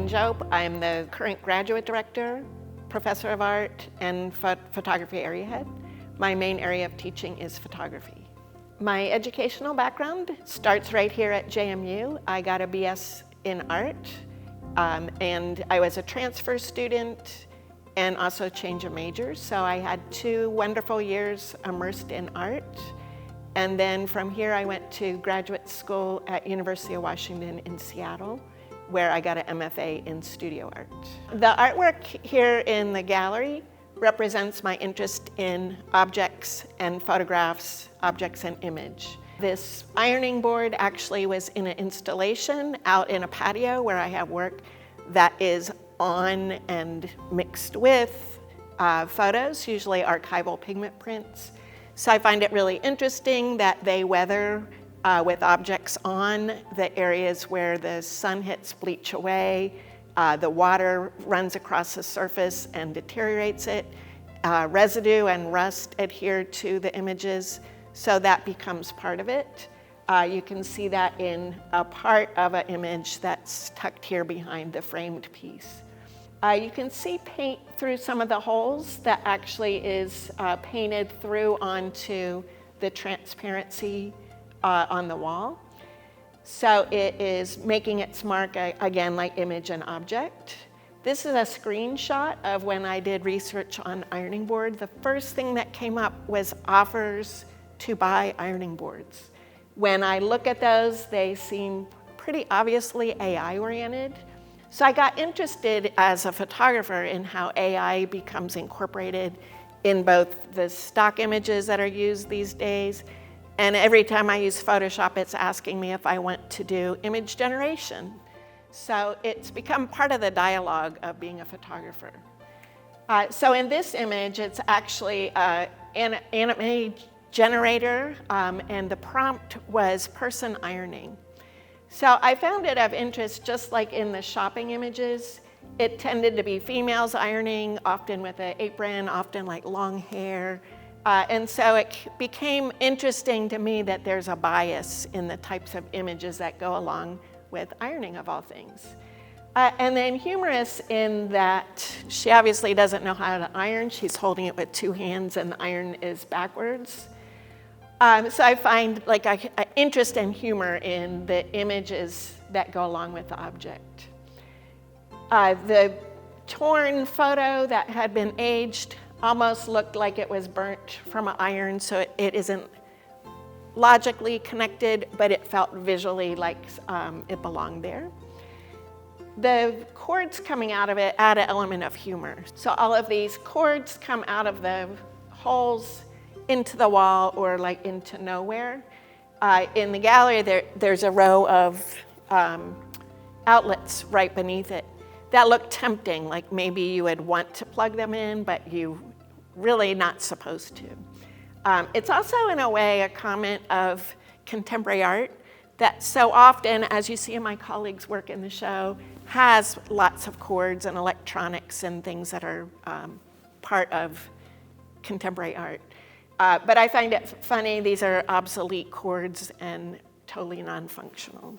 Corinne Diop. I'm the current graduate director, professor of art, and photography area head. My main area of teaching is photography. My educational background starts right here at JMU. I got a BS in art, and I was a transfer student and also change of majors. So I had 2 wonderful years immersed in art. And then from here, I went to graduate school at University of Washington in Seattle, where I got an MFA in studio art. The artwork here in the gallery represents my interest in objects and photographs, objects and image. This ironing board actually was in an installation out in a patio where I have work that is on and mixed with photos, usually archival pigment prints. So I find it really interesting that they weather with objects on. The areas where the sun hits bleach away, the water runs across the surface and deteriorates it. Residue and rust adhere to the images, so that becomes part of it. You can see that in a part of an image that's tucked here behind the framed piece. You can see paint through some of the holes that actually is painted through onto the transparency on the wall. So it is making its mark, again, like image and object. This is a screenshot of when I did research on ironing board. The first thing that came up was offers to buy ironing boards. When I look at those, they seem pretty obviously AI-oriented. So I got interested as a photographer in how AI becomes incorporated in both the stock images that are used these days, and every time I use Photoshop, it's asking me if I want to do image generation. So it's become part of the dialogue of being a photographer. So in this image, it's actually an anime generator, and the prompt was person ironing. So I found it of interest, just like in the shopping images. It tended to be females ironing, often with an apron, often like long hair. And so it became interesting to me that there's a bias in the types of images that go along with ironing, of all things. And then humorous in that she obviously doesn't know how to iron. She's holding it with 2 hands and the iron is backwards. So I find like an interest and humor in the images that go along with the object. The torn photo that had been aged almost looked like it was burnt from an iron, so it isn't logically connected, but it felt visually like it belonged there. The cords coming out of it add an element of humor. So all of these cords come out of the holes into the wall or like into nowhere. In the gallery, there's a row of outlets right beneath it that look tempting, like maybe you would want to plug them in, but you really not supposed to. It's also, in a way, a comment of contemporary art that so often, as you see in my colleagues' work in the show, has lots of cords and electronics and things that are part of contemporary art. But I find it funny, these are obsolete cords and totally non-functional.